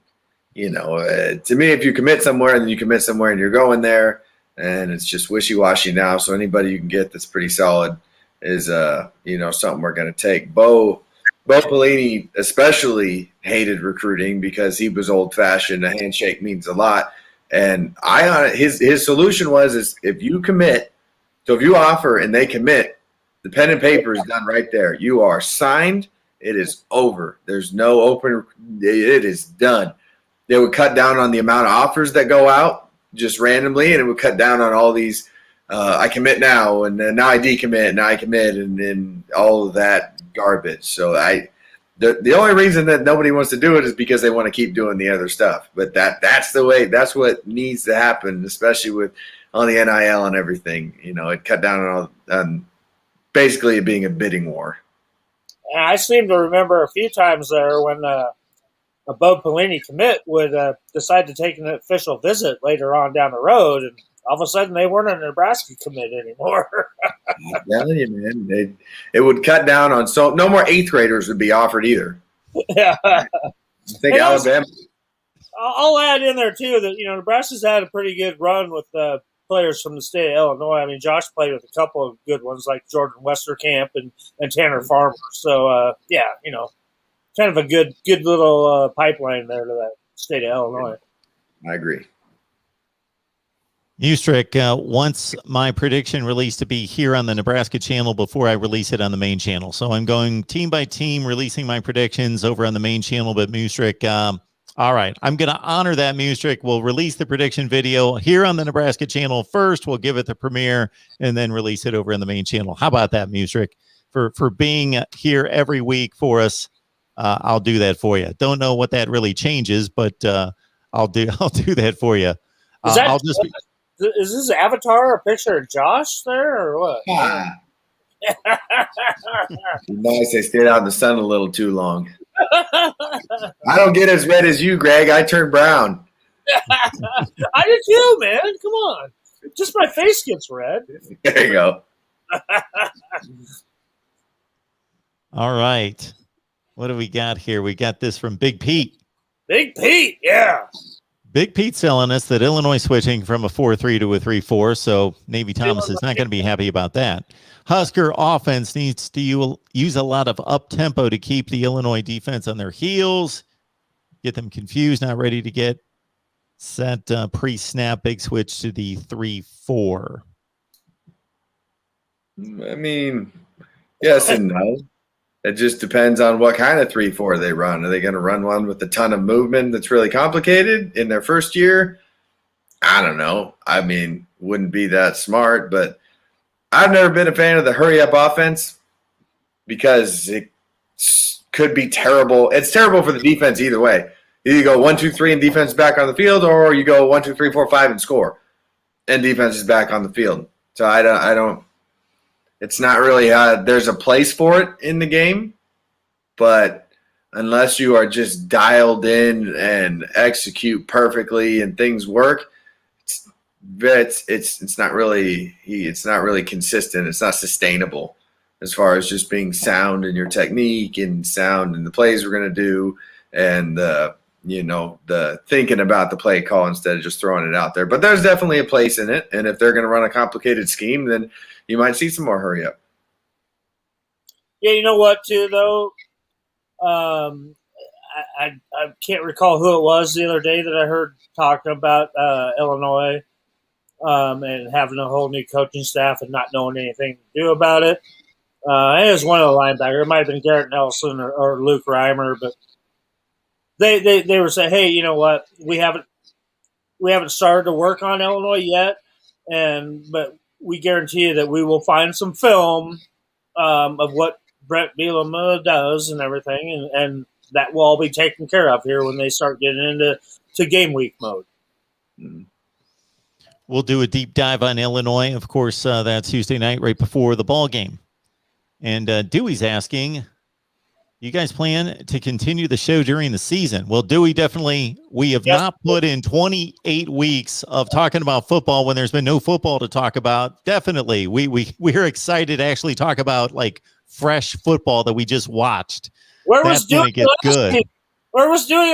to me, if you commit somewhere, then you commit somewhere and you're going there, and it's just wishy-washy now. So anybody you can get that's pretty solid is something we're going to take. Bo Pelini especially hated recruiting because he was old-fashioned. A handshake means a lot. And his solution is if you commit, so if you offer and they commit, the pen and paper is done right there. You are signed. It is over. There's no open. It is done. They would cut down on the amount of offers that go out just randomly, and it would cut down on all these I commit now, and now I decommit, and I commit, and all of that garbage. So the only reason that nobody wants to do it is because they want to keep doing the other stuff. But that's the way. That's what needs to happen, especially on the NIL and everything. It cut down on basically it being a bidding war. And I seem to remember a few times there when a Bo Pelini commit would decide to take an official visit later on down the road, and all of a sudden they weren't a Nebraska commit anymore. I'm telling you, man, it would cut down on no more 8th graders would be offered either. Yeah, I think Alabama. I'll add in there too that Nebraska's had a pretty good run with players from the state of Illinois. I mean, Josh played with a couple of good ones like Jordan Westerkamp and Tanner Farmer. So kind of a good little pipeline there to that state of Illinois. I agree. Ustrick, wants my prediction released to be here on the Nebraska channel before I release it on the main channel. So I'm going team by team, releasing my predictions over on the main channel. But Ustrick, all right, I'm going to honor that, Ustrick. We'll release the prediction video here on the Nebraska channel first. We'll give it the premiere and then release it over on the main channel. How about that, Ustrick? For being here every week for us. I'll do that for you. Don't know what that really changes, but I'll do that for you. Is this avatar a picture of Josh there or what? Nice. They stayed out in the sun a little too long. I don't get as red as you, Greg. I turn brown. I did too, man. Come on. Just my face gets red. There you go. All right. What do we got here? We got this from Big Pete. Big Pete, yeah. Big Pete's telling us that Illinois switching from a 4-3 to a 3-4, so Navy Thomas is not going to be happy about that. Husker offense needs to use a lot of up-tempo to keep the Illinois defense on their heels, get them confused, not ready to get set pre-snap, big switch to the 3-4. I mean, yes and no. It just depends on what kind of 3-4 they run. Are they going to run one with a ton of movement that's really complicated in their first year? I don't know. I mean, wouldn't be that smart, but I've never been a fan of the hurry-up offense because it could be terrible. It's terrible for the defense either way. Either you go 1, 2, 3 and defense back on the field, or you go 1, 2, 3, 4, 5 and score, and defense is back on the field. So I don't. It's not really. There's a place for it in the game, but unless you are just dialed in and execute perfectly and things work, it's not really consistent. It's not sustainable as far as just being sound in your technique and sound in the plays we're going to do, and the thinking about the play call instead of just throwing it out there. But there's definitely a place in it, and if they're going to run a complicated scheme, then you might see some more hurry up. Yeah, you know what, too, though? I can't recall who it was the other day that I heard talking about Illinois and having a whole new coaching staff and not knowing anything to do about it. It was one of the linebackers. It might have been Garrett Nelson or Luke Reimer, but they were saying, hey, you know what? We haven't started to work on Illinois yet, but we guarantee you that we will find some film of what Brett Bielema does and everything, and that will all be taken care of here when they start getting into game week mode. We'll do a deep dive on Illinois. Of course, that's Tuesday night right before the ball game. And Dewey's asking, you guys plan to continue the show during the season? Well, Dewey, definitely. We have not put in 28 weeks of talking about football when there's been no football to talk about. Definitely. We're excited to actually talk about like fresh football that we just watched. Where was Dewey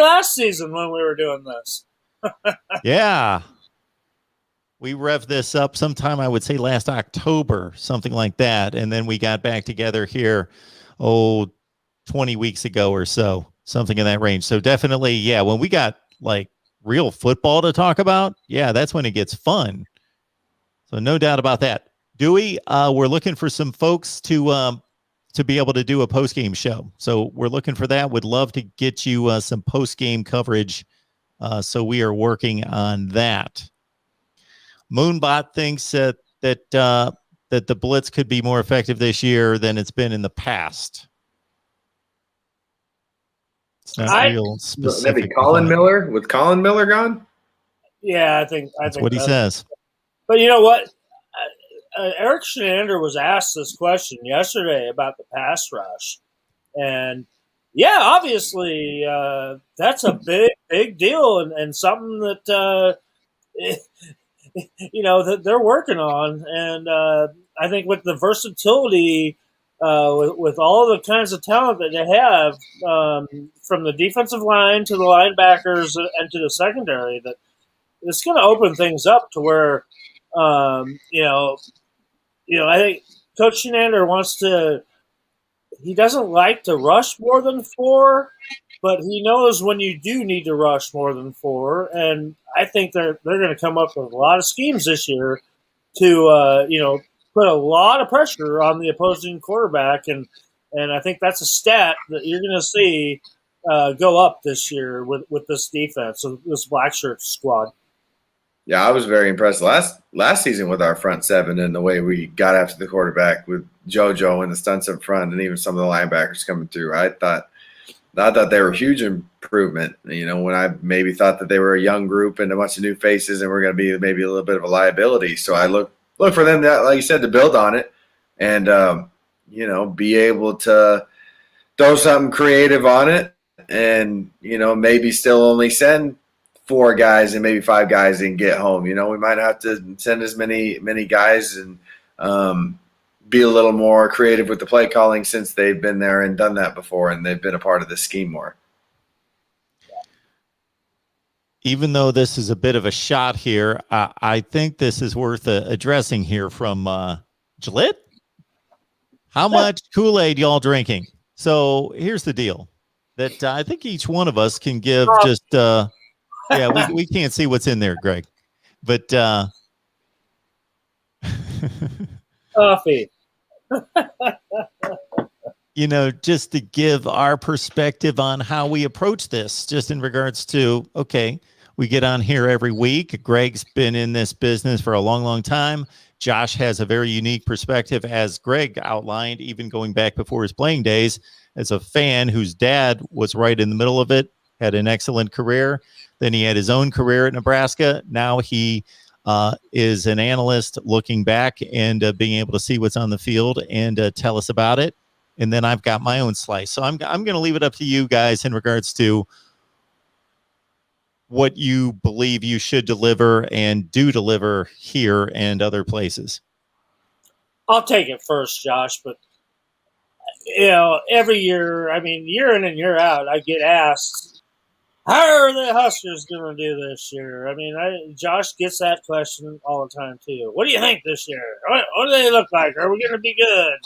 last season when we were doing this? Yeah. We revved this up sometime, I would say last October, something like that. And then we got back together here, 20 weeks ago or so, something in that range. So definitely, yeah, when we got like real football to talk about, yeah, that's when it gets fun. So no doubt about that. Dewey, we're looking for some folks to be able to do a post-game show. So we're looking for that. Would love to get you some post-game coverage. So we are working on that. Moonbot thinks that the blitz could be more effective this year than it's been in the past. It's not real specific. Maybe Colin Miller? With Colin Miller gone? Yeah, I think that's what he says. But you know what? Eric Shenander was asked this question yesterday about the pass rush. And, yeah, obviously that's a big deal and something that that they're working on. And I think with the versatility, with all the kinds of talent that they have, from the defensive line to the linebackers and to the secondary, that it's going to open things up to where, I think Coach Shenander he doesn't like to rush more than 4, but he knows when you do need to rush more than 4. And I think they're going to come up with a lot of schemes this year to, put a lot of pressure on the opposing quarterback. And I think that's a stat that you're going to see go up this year with this defense, this black shirt squad. Yeah, I was very impressed last season with our front seven and the way we got after the quarterback with JoJo and the stunts up front and even some of the linebackers coming through. I thought they were a huge improvement. When I maybe thought that they were a young group and a bunch of new faces and we're going to be maybe a little bit of a liability. So I look for them, like you said, to build on it and, be able to throw something creative on it and, maybe still only send 4 guys and maybe 5 guys and get home. We might have to send as many guys and be a little more creative with the play calling since they've been there and done that before and they've been a part of the scheme more. Even though this is a bit of a shot here, I think this is worth addressing here from Gillette. How much Kool-Aid y'all drinking? So here's the deal that I think each one of us can give just yeah, we can't see what's in there, Greg, but coffee. just to give our perspective on how we approach this, just in regards to, okay, we get on here every week. Greg's been in this business for a long, long time. Josh has a very unique perspective, as Greg outlined, even going back before his playing days, as a fan whose dad was right in the middle of it, had an excellent career. Then he had his own career at Nebraska. Now he is an analyst looking back and being able to see what's on the field and tell us about it. And then I've got my own slice. So I'm going to leave it up to you guys in regards to what you believe you should deliver and do deliver here and other places. I'll take it first, Josh. But, every year, year in and year out, I get asked, how are the Huskers going to do this year? Josh gets that question all the time, too. What do you think this year? What do they look like? Are we going to be good?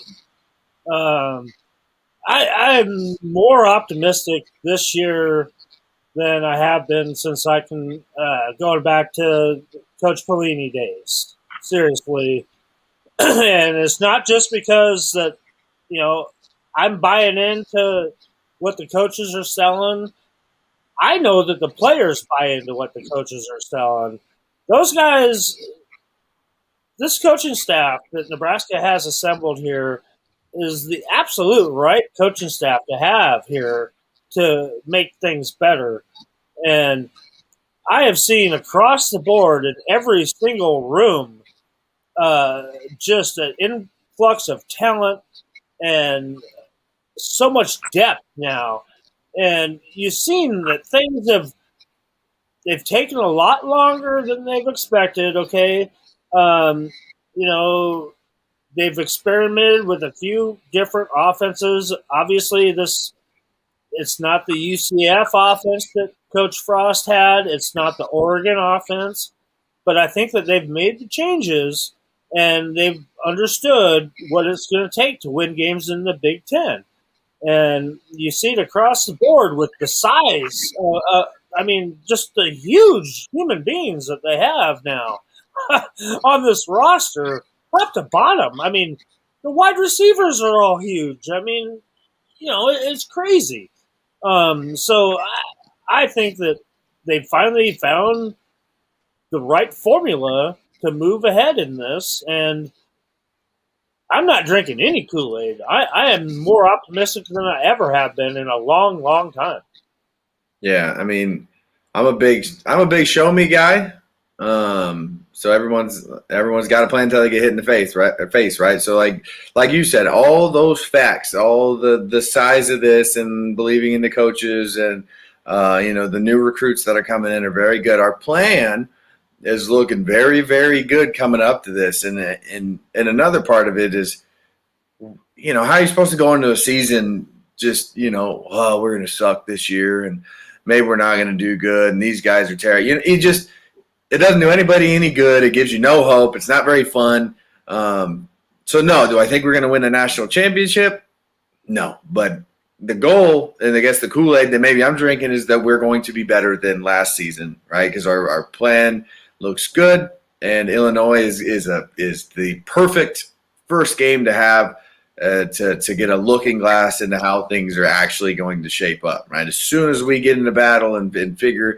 I'm more optimistic this year than I have been since I can going back to Coach Pelini days. Seriously. And it's not just because that, I'm buying into what the coaches are selling. I know that the players buy into what the coaches are selling. Those guys, this coaching staff that Nebraska has assembled here is the absolute right coaching staff to have here to make things better. And I have seen across the board in every single room just an influx of talent and so much depth now. And you've seen that they've taken a lot longer than they've expected, okay? They've experimented with a few different offenses. Obviously, it's not the UCF offense that Coach Frost had. It's not the Oregon offense. But I think that they've made the changes, and they've understood what it's going to take to win games in the Big Ten. And you see it across the board with the size. Just the huge human beings that they have now on this roster, top to bottom. The wide receivers are all huge. It's crazy. So I think that they finally found the right formula to move ahead in this, and I'm not drinking any Kool-Aid. I am more optimistic than I ever have been in a long, long time. Yeah, I'm a big show me guy. So everyone's got to play until they get hit in the face, right? So like you said, all those facts, all the size of this, and believing in the coaches, and the new recruits that are coming in are very good. Our plan is looking very, very good coming up to this, and another part of it is, how are you supposed to go into a season just we're going to suck this year, and maybe we're not going to do good, and these guys are terrible. It doesn't do anybody any good. It gives you no hope. It's not very fun. So no, do I think we're going to win a national championship? No, but the goal, and I guess the Kool-Aid that maybe I'm drinking, is that we're going to be better than last season, right? Because our plan looks good, and Illinois is the perfect first game to have to get a looking glass into how things are actually going to shape up, right? As soon as we get into battle and figure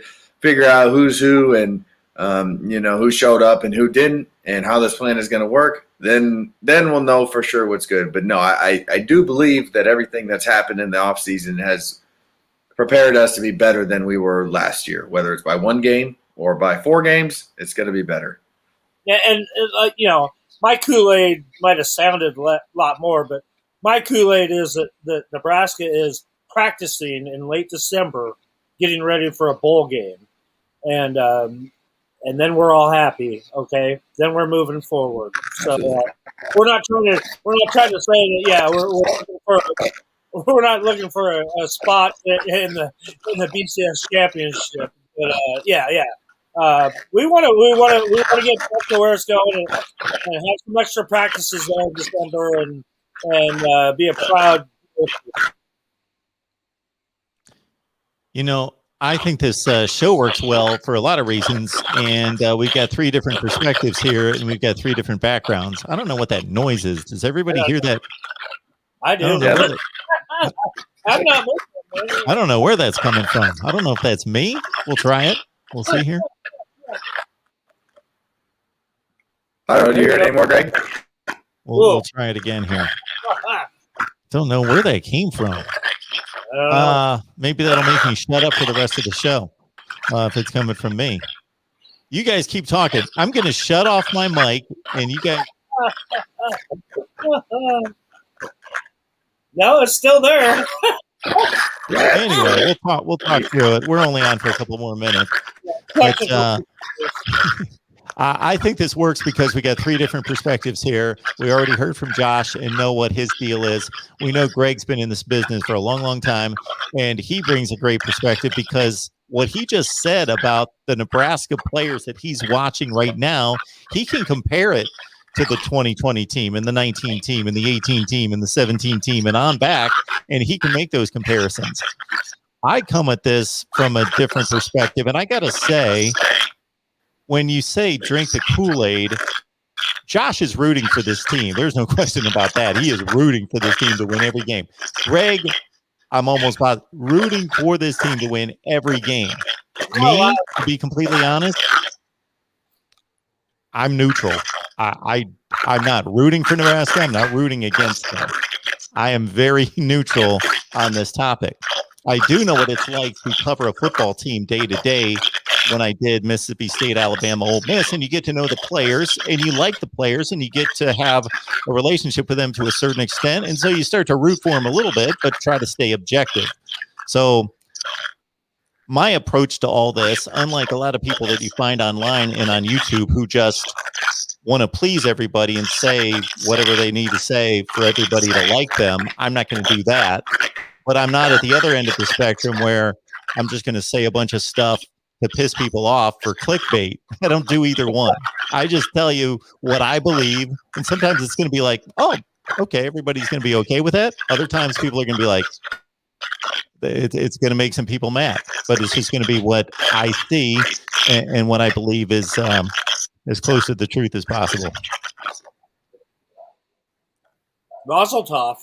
out who's who, and who showed up and who didn't, and how this plan is going to work, then we'll know for sure what's good. But no, I do believe that everything that's happened in the offseason has prepared us to be better than we were last year, whether it's by one game or by 4 games. It's going to be better. Yeah, and my Kool-Aid might have sounded a lot more, but my Kool-Aid is that Nebraska is practicing in late December, getting ready for a bowl game, and then we're all happy. Okay, then we're moving forward. So we're not trying to say that. Yeah, we're not looking for a spot in the BCS championship. But we want to get back to where it's going, and have some extra practices there in December, and be a proud. I think this show works well for a lot of reasons, and we've got 3 different perspectives here, and we've got 3 different backgrounds. I don't know what that noise is. Does everybody hear that? I I don't do. know Yeah. where that, I'm not Muslim. I don't know where that's coming from. I don't know if that's me. We'll try it. We'll see here. I don't know. Do you hear it anymore, Greg? We'll try it again here. Don't know where that came from. Maybe that'll make me shut up for the rest of the show if it's coming from me. You guys keep talking. I'm going to shut off my mic, and you guys. No, it's still there. Anyway, we'll talk through it. We're only on for a couple more minutes. But I think this works because we got three different perspectives here. We already heard from Josh and know what his deal is. We know Greg's been in this business for a long, long time, and he brings a great perspective because what he just said about the Nebraska players that he's watching right now, he can compare it to the 2020 team and the 19 team and the 18 team and the 17 team and on back, and he can make those comparisons. I come at this from a different perspective, and I got to say, when you say drink the Kool-Aid, Josh is rooting for this team. There's no question about that. He is rooting for this team to win every game. Greg, I'm almost rooting for this team to win every game. Me, to be completely honest, I'm neutral. I'm not rooting for Nebraska. I'm not rooting against them. I am very neutral on this topic. I do know what it's like to cover a football team day to day when I did Mississippi State, Alabama, Ole Miss, and you get to know the players and you like the players and you get to have a relationship with them to a certain extent. And so you start to root for them a little bit, but try to stay objective. So my approach to all this, unlike a lot of people that you find online and on YouTube who just want to please everybody and say whatever they need to say for everybody to like them, I'm not going to do that. But I'm not at the other end of the spectrum where I'm just going to say a bunch of stuff to piss people off for clickbait. I don't do either one. I just tell you what I believe. And sometimes it's going to be like, oh, okay, everybody's going to be okay with that. Other times people are going to be like, it's going to make some people mad. But it's just going to be what I see and what I believe is as close to the truth as possible. Mazel tov.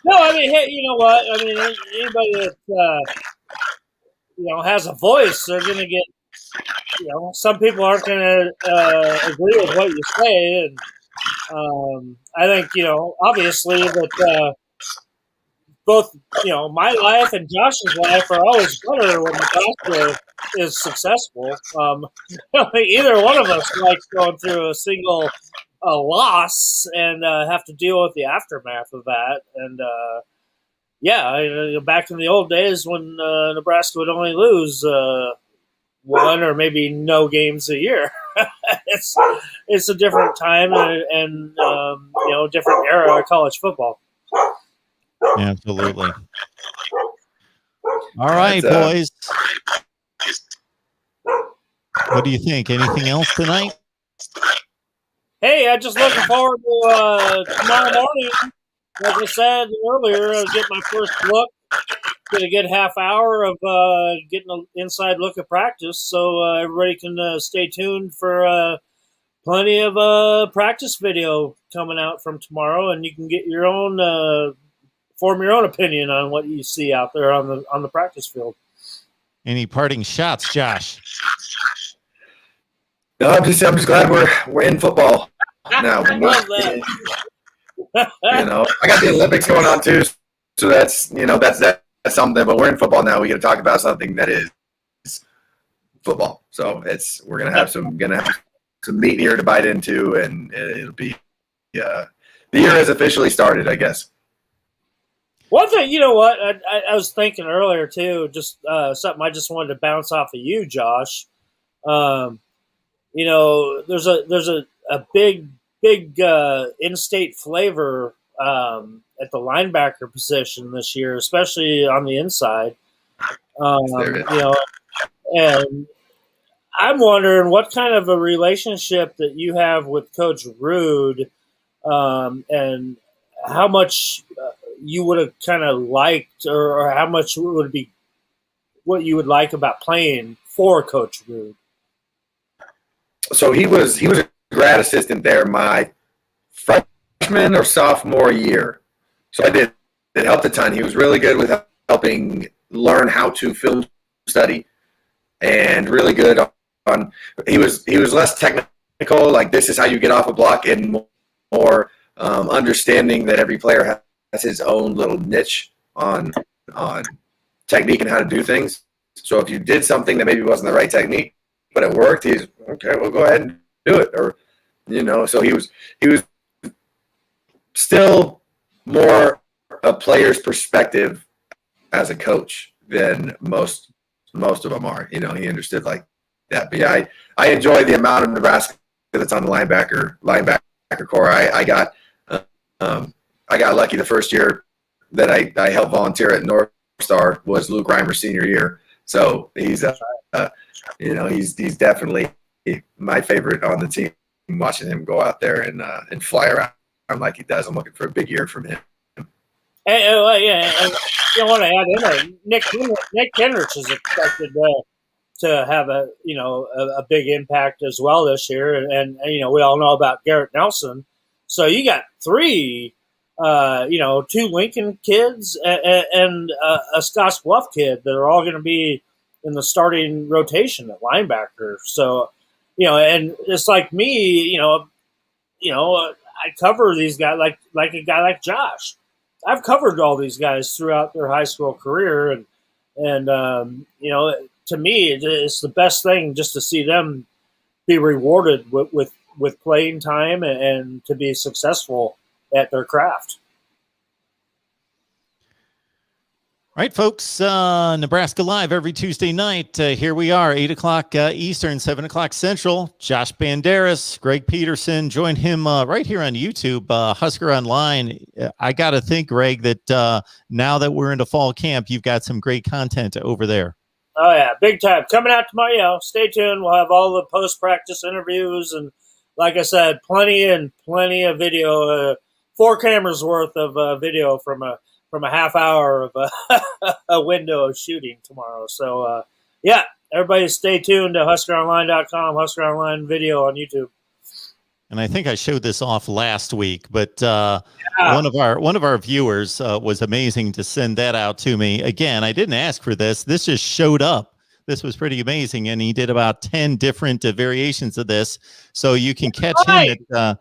No, I mean, hey, you know what? I mean, anybody that has a voice, they're going to get. Some people aren't going to agree with what you say, and I think obviously that both my life and Josh's life are always better when Nebraska is successful. I don't think either one of us likes going through a single loss and have to deal with the aftermath of that. And back in the old days when Nebraska would only lose one or maybe no games a year. It's a different time and different era of college football. Absolutely. All right, boys. What do you think? Anything else tonight? Hey, I'm just looking forward to tomorrow morning. Like I said earlier, I'll get my first look, get a good half hour of getting an inside look at practice, so everybody can stay tuned for plenty of practice video coming out from tomorrow, and you can get your own, form your own opinion on what you see out there on the practice field. Any parting shots, Josh? No, I'm just glad we're in football now. I love that. I got the Olympics going on too, so that's that's something. But we're in football now. We got to talk about something that is football. So we're gonna have some meat here to bite into, and it'll be the year has officially started, I guess. One thing, you know what, I was thinking earlier too, just something I just wanted to bounce off of you, Josh. There's a big in-state flavor at the linebacker position this year, especially on the inside. And I'm wondering what kind of a relationship that you have with Coach Rude, and how much you would have kind of liked, or how much would be what you would like about playing for Coach Rude. So he was a grad assistant there my freshman freshman or sophomore year. So I did. It helped a ton. He was really good with helping learn how to film study, and really good on. He was less technical. Like, this is how you get off a block, and more understanding that every player has his own little niche on technique and how to do things. So if you did something that maybe wasn't the right technique, but it worked, he's okay. We'll go ahead and do it. Or, so he was still more a player's perspective as a coach than most of them are. He understood like that. But yeah, I enjoy the amount of Nebraska that's on the linebacker core. I got lucky the first year that I helped volunteer at North Star was Luke Reimer's senior year. So he's definitely my favorite on the team. Watching him go out there and fly around like he does, I'm looking for a big year from him. And you want to add in there, Nick Kendricks is expected to have a big impact as well this year, and we all know about Garrett Nelson. So you got three, two Lincoln kids and a Scotts Bluff kid that are all going to be in the starting rotation at linebacker. So, and it's like me, I cover these guys like a guy like Josh. I've covered all these guys throughout their high school career, and to me, it's the best thing just to see them be rewarded with playing time and to be successful at their craft. All right, folks, Nebraska Live every Tuesday night. Here we are, 8 o'clock Eastern, 7 o'clock Central. Josh Banderas, Greg Peterson. Join him right here on YouTube, Husker Online. I got to think, Greg, that now that we're into fall camp, you've got some great content over there. Oh, yeah, big time. Coming out tomorrow, stay tuned. We'll have all the post-practice interviews. And like I said, plenty of video, 4 cameras worth of video from a half hour of a window of shooting tomorrow. So, everybody stay tuned to HuskerOnline.com, Husker Online video on YouTube. And I think I showed this off last week, but one of our viewers was amazing to send that out to me. Again, I didn't ask for this. This just showed up. This was pretty amazing, and he did about 10 different variations of this. So you can catch him at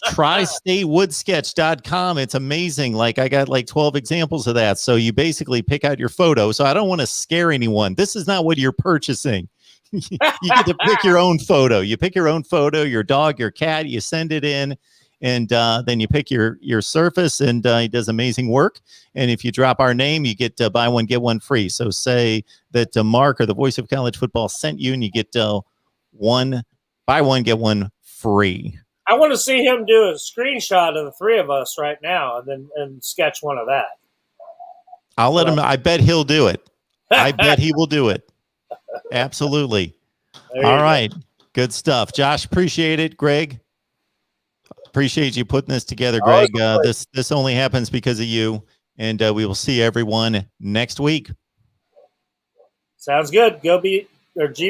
TriStateWoodSketch.com. It's amazing. Like, I got like 12 examples of that. So you basically pick out your photo. So I don't want to scare anyone. This is not what you're purchasing. You get to pick your own photo. You pick your own photo, your dog, your cat, you send it in, and then you pick your surface, and he does amazing work. And if you drop our name, you get buy one, get one free. So say that Mark or the Voice of College Football sent you, and you get buy one, get one free. I want to see him do a screenshot of the 3 of us right now and sketch one of that. I'll let him. I bet he'll do it. I bet he will do it. Absolutely. All right. Good stuff. Josh, appreciate it. Greg, appreciate you putting this together, Greg. This only happens because of you, and we will see everyone next week. Sounds good. Go be or GB.